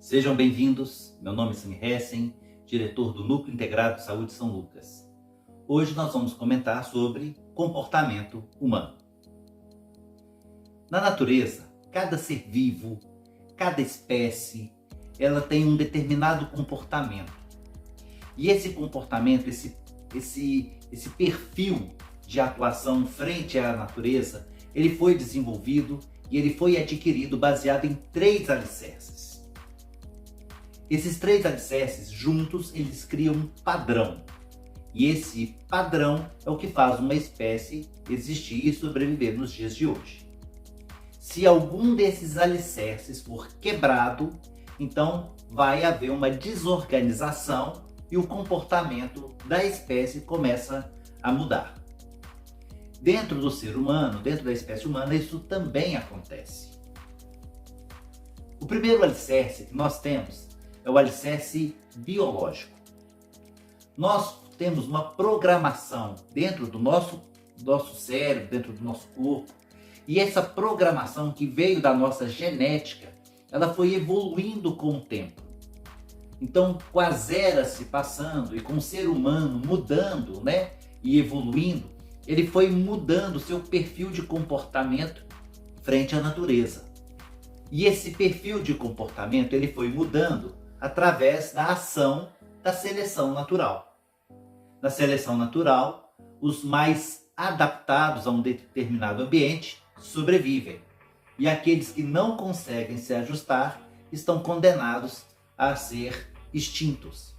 Sejam bem-vindos, meu nome é Sami Hessen, diretor do Núcleo Integrado de Saúde São Lucas. Hoje nós vamos comentar sobre comportamento humano. Na natureza, cada ser vivo, cada espécie, ela tem um determinado comportamento. E esse comportamento, esse perfil de atuação frente à natureza, ele foi desenvolvido e ele foi adquirido baseado em 3 alicerces. Esses 3 alicerces juntos, eles criam um padrão. E esse padrão é o que faz uma espécie existir e sobreviver nos dias de hoje. Se algum desses alicerces for quebrado, então vai haver uma desorganização e o comportamento da espécie começa a mudar. Dentro do ser humano, dentro da espécie humana, isso também acontece. O primeiro alicerce que nós temos é o alicerce biológico. Nós temos uma programação dentro do nosso cérebro, dentro do nosso corpo, e essa programação que veio da nossa genética, ela foi evoluindo com o tempo. Então, com as eras se passando e com o ser humano mudando, e evoluindo, ele foi mudando o seu perfil de comportamento frente à natureza. E esse perfil de comportamento ele foi mudando através da ação da seleção natural. Na seleção natural, os mais adaptados a um determinado ambiente sobrevivem. E aqueles que não conseguem se ajustar estão condenados a ser extintos.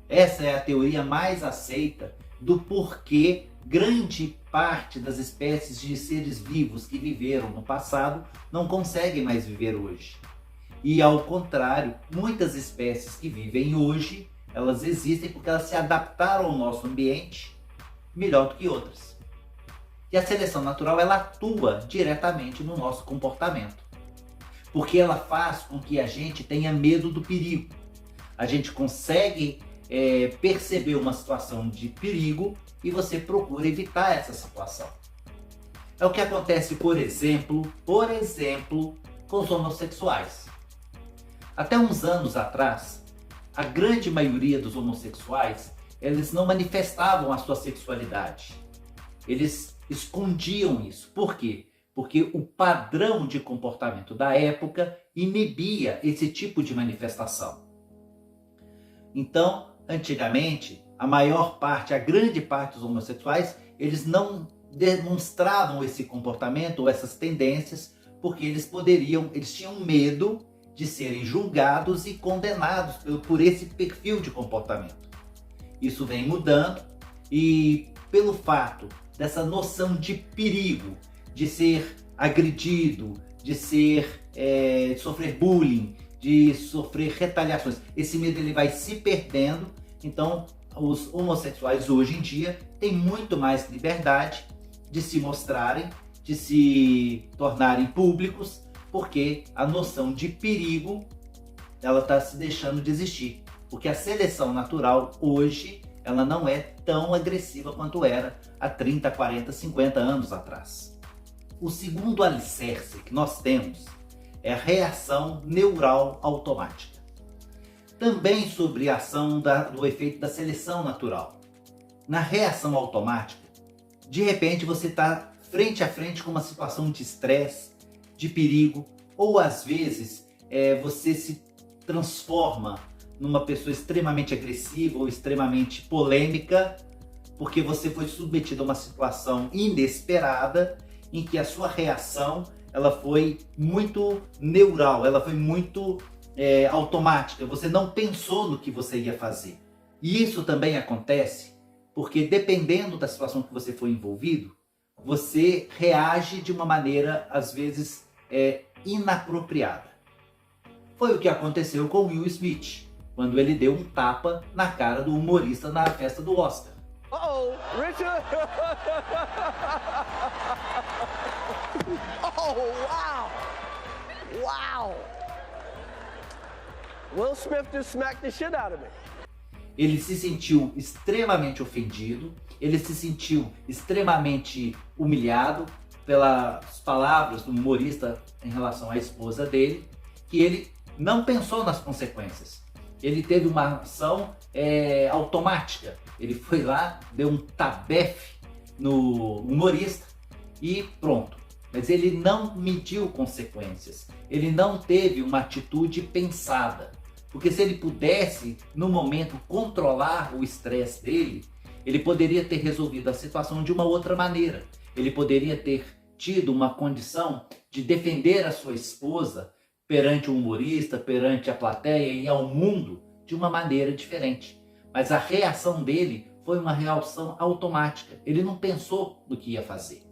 Essa é a teoria mais aceita do porquê grande parte das espécies de seres vivos que viveram no passado não conseguem mais viver hoje. E ao contrário, muitas espécies que vivem hoje, elas existem porque elas se adaptaram ao nosso ambiente melhor do que outras. E a seleção natural, ela atua diretamente no nosso comportamento. Porque ela faz com que a gente tenha medo do perigo. A gente consegue perceber uma situação de perigo e você procura evitar essa situação. É o que acontece, por exemplo, com os homossexuais. Até uns anos atrás, a grande maioria dos homossexuais, eles não manifestavam a sua sexualidade. Eles escondiam isso. Por quê? Porque o padrão de comportamento da época inibia esse tipo de manifestação. Então, antigamente, a grande parte dos homossexuais, eles não demonstravam esse comportamento ou essas tendências porque eles tinham medo de serem julgados e condenados por esse perfil de comportamento. Isso vem mudando e pelo fato dessa noção de perigo, de ser agredido, de sofrer bullying, de sofrer retaliações, esse medo ele vai se perdendo. Então os homossexuais hoje em dia têm muito mais liberdade de se mostrarem, de se tornarem públicos, porque a noção de perigo ela está se deixando de existir. Porque a seleção natural hoje ela não é tão agressiva quanto era há 30, 40, 50 anos atrás. O segundo alicerce que nós temos é a reação neural automática. Também sobre a ação do efeito da seleção natural. Na reação automática, de repente você está frente a frente com uma situação de estresse, de perigo, ou às vezes você se transforma numa pessoa extremamente agressiva ou extremamente polêmica, porque você foi submetido a uma situação inesperada em que a sua reação ela foi muito neural, ela foi muito automática, você não pensou no que você ia fazer. E isso também acontece porque dependendo da situação que você foi envolvido, você reage de uma maneira às vezes inapropriada. Foi o que aconteceu com Will Smith, quando ele deu um tapa na cara do humorista na festa do Oscar. Uh-oh, Richard! Oh, wow! Wow! Will Smith just smacked the shit out of me. Ele se sentiu extremamente ofendido, ele se sentiu extremamente humilhado pelas palavras do humorista em relação à esposa dele, que ele não pensou nas consequências. Ele teve uma ação automática. Ele foi lá, deu um tabefe no humorista e pronto. Mas ele não mediu consequências. Ele não teve uma atitude pensada. Porque se ele pudesse, no momento, controlar o estresse dele, ele poderia ter resolvido a situação de uma outra maneira. Ele poderia ter tido uma condição de defender a sua esposa perante o humorista, perante a plateia e ao mundo de uma maneira diferente. Mas a reação dele foi uma reação automática. Ele não pensou no que ia fazer.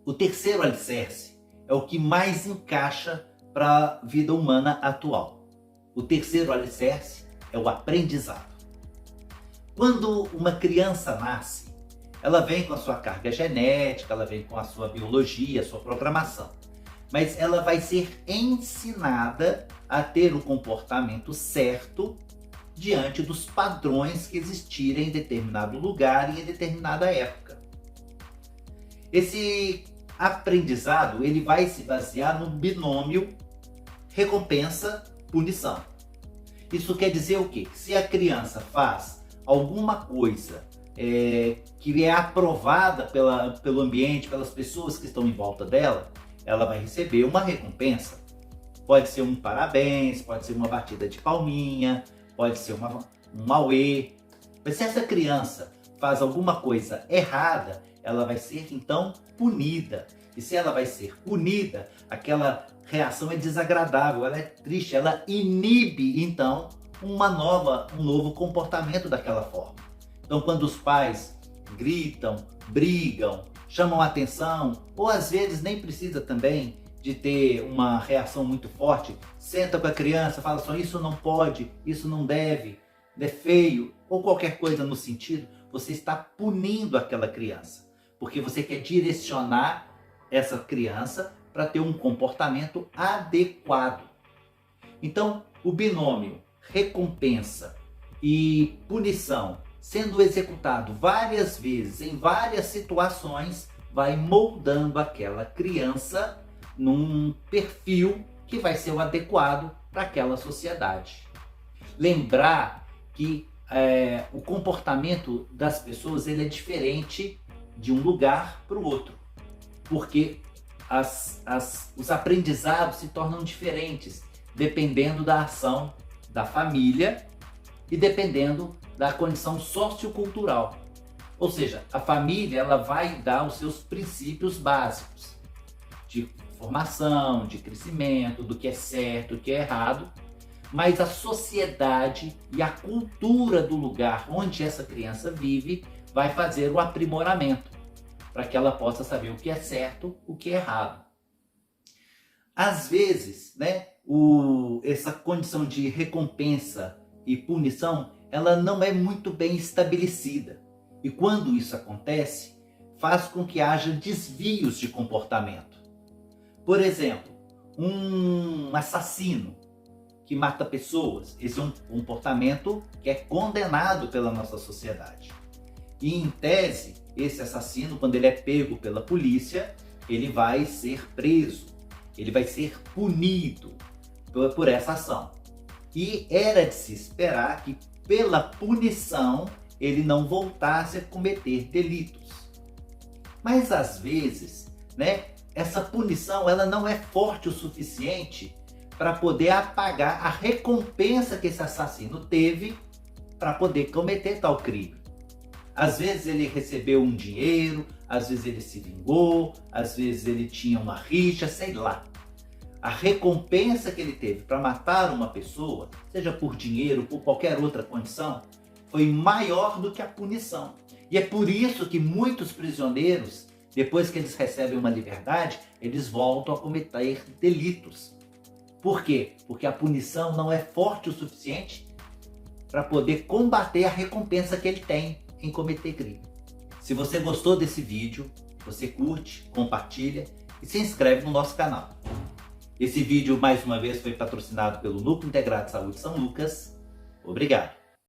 O terceiro alicerce é o que mais encaixa para a vida humana atual. O terceiro alicerce é o aprendizado. Quando uma criança nasce, ela vem com a sua carga genética, ela vem com a sua biologia, a sua programação. Mas ela vai ser ensinada a ter o comportamento certo diante dos padrões que existirem em determinado lugar e em determinada época. Esse aprendizado ele vai se basear no binômio recompensa-punição. Isso quer dizer o quê? Se a criança faz alguma coisa que é aprovada pelo ambiente, pelas pessoas que estão em volta dela, ela vai receber uma recompensa. Pode ser um parabéns, pode ser uma batida de palminha, pode ser um auê. Mas se essa criança faz alguma coisa errada, ela vai ser então punida. E se ela vai ser punida, aquela reação é desagradável, ela é triste, ela inibe então um novo comportamento daquela forma. Então quando os pais gritam, brigam, chamam a atenção, ou às vezes nem precisa também de ter uma reação muito forte, senta com a criança, fala só isso não pode, isso não deve, é feio, ou qualquer coisa no sentido, você está punindo aquela criança, porque você quer direcionar essa criança para ter um comportamento adequado. Então, o binômio recompensa e punição sendo executado várias vezes em várias situações, vai moldando aquela criança num perfil que vai ser o adequado para aquela sociedade. Lembrar que o comportamento das pessoas ele é diferente de um lugar para o outro, porque os aprendizados se tornam diferentes dependendo da ação da família e dependendo da condição sociocultural. Ou seja, a família ela vai dar os seus princípios básicos de formação, de crescimento, do que é certo, do que é errado, mas a sociedade e a cultura do lugar onde essa criança vive vai fazer o aprimoramento para que ela possa saber o que é certo, o que é errado. Às vezes, essa condição de recompensa e punição, ela não é muito bem estabelecida. E quando isso acontece, faz com que haja desvios de comportamento. Por exemplo, um assassino que mata pessoas, esse é um comportamento que é condenado pela nossa sociedade. E em tese, esse assassino, quando ele é pego pela polícia, ele vai ser preso, ele vai ser punido por essa ação. E era de se esperar que pela punição ele não voltasse a cometer delitos. Mas às vezes, essa punição ela não é forte o suficiente para poder apagar a recompensa que esse assassino teve para poder cometer tal crime. Às vezes ele recebeu um dinheiro, às vezes ele se vingou, às vezes ele tinha uma rixa, sei lá. A recompensa que ele teve para matar uma pessoa, seja por dinheiro, por qualquer outra condição, foi maior do que a punição. E é por isso que muitos prisioneiros, depois que eles recebem uma liberdade, eles voltam a cometer delitos. Por quê? Porque a punição não é forte o suficiente para poder combater a recompensa que ele tem em cometer crime. Se você gostou desse vídeo, você curte, compartilha e se inscreve no nosso canal. Esse vídeo, mais uma vez, foi patrocinado pelo Núcleo Integrado de Saúde São Lucas. Obrigado!